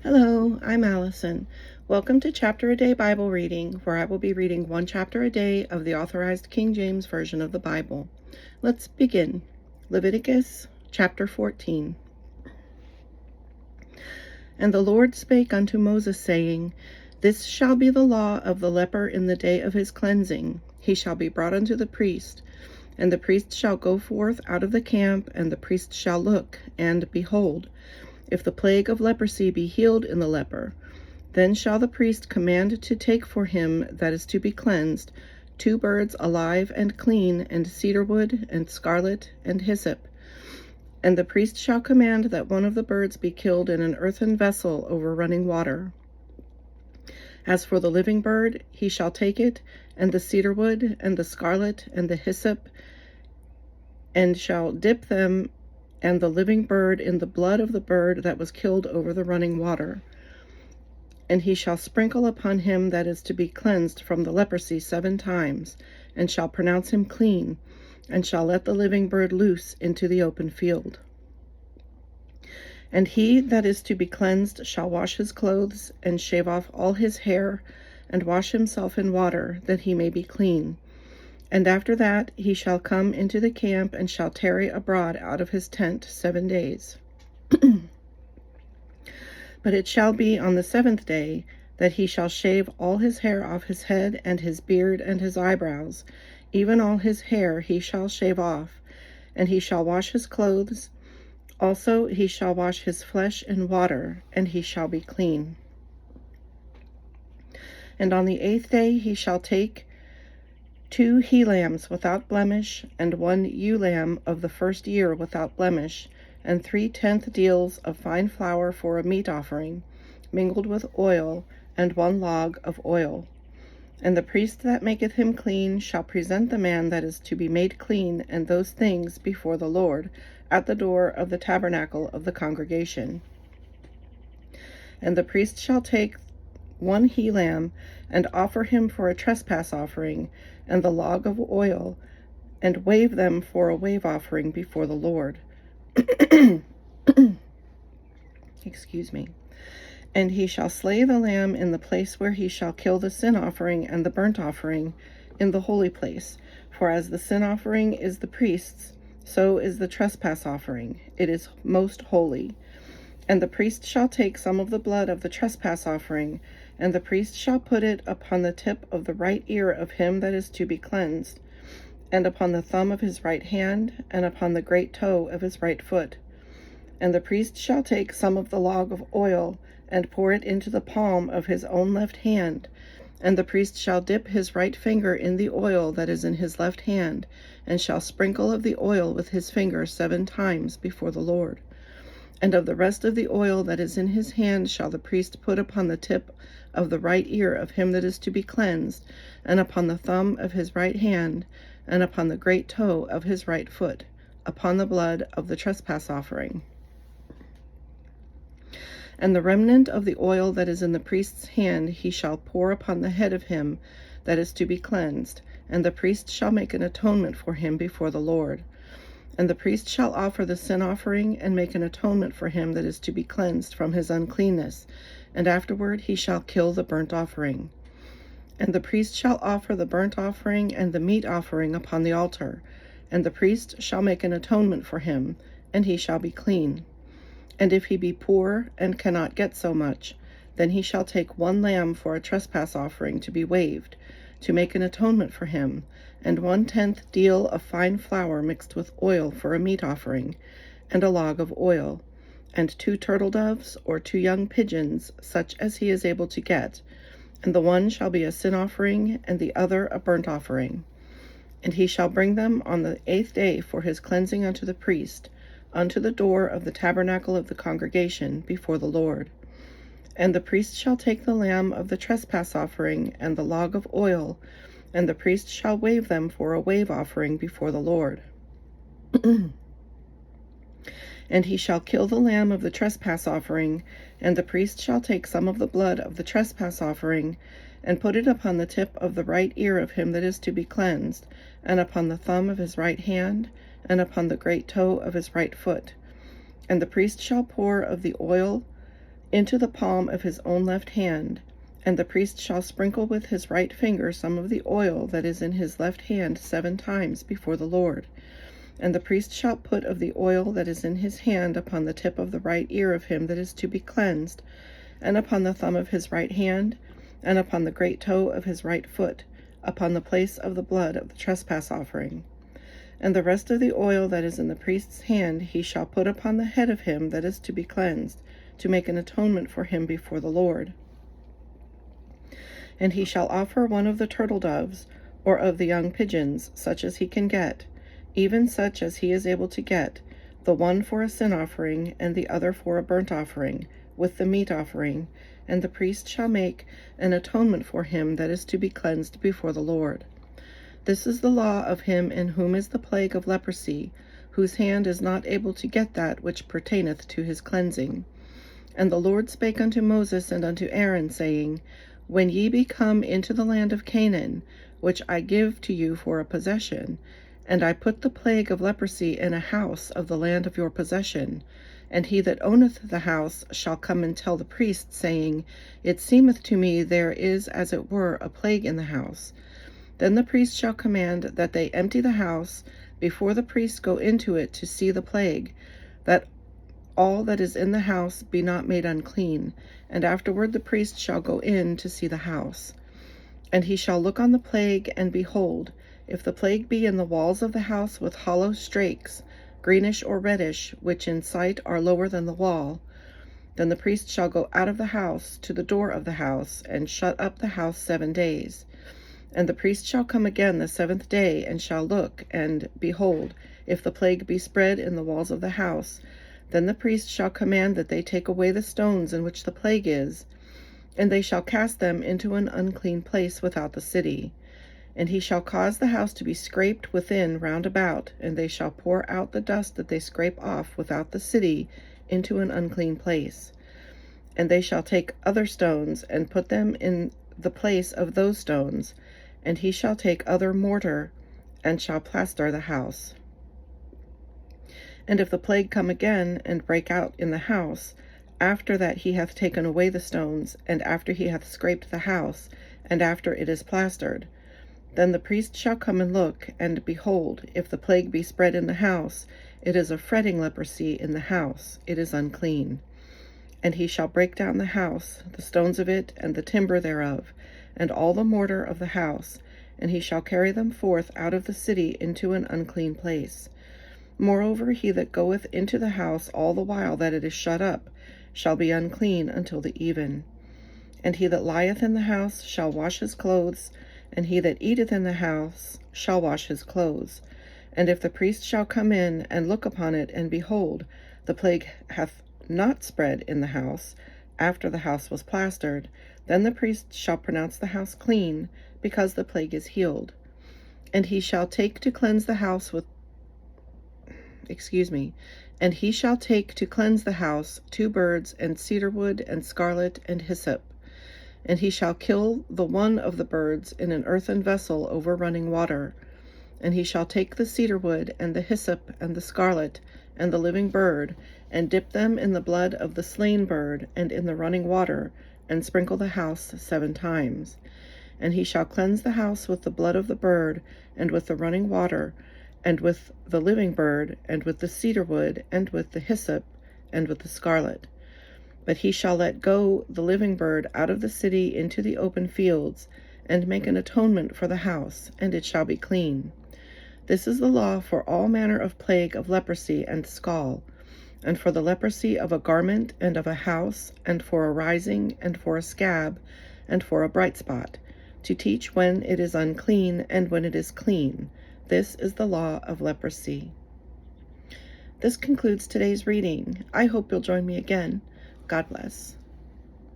Hello, I'm Allison. Welcome to Chapter a Day Bible Reading, where I will be reading one chapter a day of the Authorized King James Version of the Bible. Let's begin. Leviticus Chapter 14. And the Lord spake unto Moses, saying, This shall be the law of the leper in the day of his cleansing. He shall be brought unto the priest. And the priest shall go forth out of the camp, and the priest shall look, and behold, if the plague of leprosy be healed in the leper, then shall the priest command to take for him that is to be cleansed 2 birds alive and clean, and cedar wood, and scarlet, and hyssop. And the priest shall command that one of the birds be killed in an earthen vessel over running water. As for the living bird, he shall take it, and the cedar wood, and the scarlet, and the hyssop, and shall dip them and the living bird in the blood of the bird that was killed over the running water. And he shall sprinkle upon him that is to be cleansed from the leprosy 7 times, and shall pronounce him clean, and shall let the living bird loose into the open field. And he that is to be cleansed shall wash his clothes, and shave off all his hair, and wash himself in water, that he may be clean. And after that he shall come into the camp, and shall tarry abroad out of his tent 7 days. But it shall be on the 7th day that he shall shave all his hair off his head, and his beard, and his eyebrows, even all his hair he shall shave off, and he shall wash his clothes. Also he shall wash his flesh in water, and he shall be clean. And on the 8th day he shall take 2 he-lambs without blemish, and 1 ewe-lamb of the first year without blemish, and 3/10 deals of fine flour for a meat offering, mingled with oil, and 1 log of oil. And the priest that maketh him clean shall present the man that is to be made clean and those things before the Lord at the door of the tabernacle of the congregation. And the priest shall take 1 he-lamb, and offer him for a trespass offering, and the log of oil, and wave them for a wave offering before the Lord. Excuse me. And he shall slay the lamb in the place where he shall kill the sin offering and the burnt offering in the holy place. For as the sin offering is the priest's, so is the trespass offering. It is most holy. And the priest shall take some of the blood of the trespass offering, and the priest shall put it upon the tip of the right ear of him that is to be cleansed, and upon the thumb of his right hand, and upon the great toe of his right foot. And the priest shall take some of the log of oil, and pour it into the palm of his own left hand, and the priest shall dip his right finger in the oil that is in his left hand, and shall sprinkle of the oil with his finger 7 times before the Lord. And of the rest of the oil that is in his hand shall the priest put upon the tip of the right ear of him that is to be cleansed, and upon the thumb of his right hand, and upon the great toe of his right foot, upon the blood of the trespass offering. And the remnant of the oil that is in the priest's hand he shall pour upon the head of him that is to be cleansed, and the priest shall make an atonement for him before the Lord. And the priest shall offer the sin offering, and make an atonement for him that is to be cleansed from his uncleanness, and afterward he shall kill the burnt offering. And the priest shall offer the burnt offering and the meat offering upon the altar, and the priest shall make an atonement for him, and he shall be clean. And if he be poor, and cannot get so much, then he shall take 1 lamb for a trespass offering to be waved, to make an atonement for him, and 1/10 deal of fine flour mixed with oil for a meat offering, and a log of oil, and 2 turtle doves, or 2 young pigeons, such as he is able to get, and the one shall be a sin offering, and the other a burnt offering. And he shall bring them on the 8th day for his cleansing unto the priest, unto the door of the tabernacle of the congregation before the Lord. And the priest shall take the lamb of the trespass offering and the log of oil, and the priest shall wave them for a wave offering before the Lord. And he shall kill the lamb of the trespass offering, and the priest shall take some of the blood of the trespass offering, and put it upon the tip of the right ear of him that is to be cleansed, and upon the thumb of his right hand, and upon the great toe of his right foot. And the priest shall pour of the oil into the palm of his own left hand, and the priest shall sprinkle with his right finger some of the oil that is in his left hand 7 times before the Lord. And the priest shall put of the oil that is in his hand upon the tip of the right ear of him that is to be cleansed, and upon the thumb of his right hand, and upon the great toe of his right foot, upon the place of the blood of the trespass offering. And the rest of the oil that is in the priest's hand he shall put upon the head of him that is to be cleansed, to make an atonement for him before the Lord. And he shall offer one of the turtle doves, or of the young pigeons, such as he can get, even such as he is able to get, the one for a sin offering, and the other for a burnt offering, with the meat offering, and the priest shall make an atonement for him that is to be cleansed before the Lord. This is the law of him in whom is the plague of leprosy, whose hand is not able to get that which pertaineth to his cleansing. And the Lord spake unto Moses and unto Aaron, saying, When ye be come into the land of Canaan, which I give to you for a possession, and I put the plague of leprosy in a house of the land of your possession, and he that owneth the house shall come and tell the priest, saying, It seemeth to me there is as it were a plague in the house. Then the priest shall command that they empty the house before the priest go into it to see the plague, that all that is in the house be not made unclean, and afterward the priest shall go in to see the house. And he shall look on the plague, and behold, if the plague be in the walls of the house with hollow strakes, greenish or reddish, which in sight are lower than the wall, then the priest shall go out of the house to the door of the house, and shut up the house 7 days. And the priest shall come again the 7th day, and shall look, and behold, if the plague be spread in the walls of the house, then the priest shall command that they take away the stones in which the plague is, and they shall cast them into an unclean place without the city. And he shall cause the house to be scraped within round about, and they shall pour out the dust that they scrape off without the city into an unclean place. And they shall take other stones, and put them in the place of those stones, and he shall take other mortar, and shall plaster the house. And if the plague come again, and break out in the house, after that he hath taken away the stones, and after he hath scraped the house, and after it is plastered, then the priest shall come and look, and behold, if the plague be spread in the house, it is a fretting leprosy in the house, it is unclean. And he shall break down the house, the stones of it, and the timber thereof, and all the mortar of the house, and he shall carry them forth out of the city into an unclean place. Moreover, he that goeth into the house all the while that it is shut up shall be unclean until the even. And he that lieth in the house shall wash his clothes, and he that eateth in the house shall wash his clothes. And if the priest shall come in and look upon it, and behold, the plague hath not spread in the house, after the house was plastered, then the priest shall pronounce the house clean, because the plague is healed. And he shall take to cleanse the house and he shall take to cleanse the house 2 birds, and cedar wood, and scarlet, and hyssop. And he shall kill the one of the birds in an earthen vessel over running water. And he shall take the cedar wood, and the hyssop, and the scarlet, and the living bird, and dip them in the blood of the slain bird, and in the running water, and sprinkle the house 7 times. And he shall cleanse the house with the blood of the bird, and with the running water, and with the living bird, and with the cedar wood, and with the hyssop, and with the scarlet. But he shall let go the living bird out of the city into the open fields, and make an atonement for the house, and it shall be clean. This is the law for all manner of plague of leprosy and scall, and for the leprosy of a garment, and of a house, and for a rising, and for a scab, and for a bright spot, to teach when it is unclean, and when it is clean. This is the law of leprosy. This concludes today's reading. I hope you'll join me again. God bless.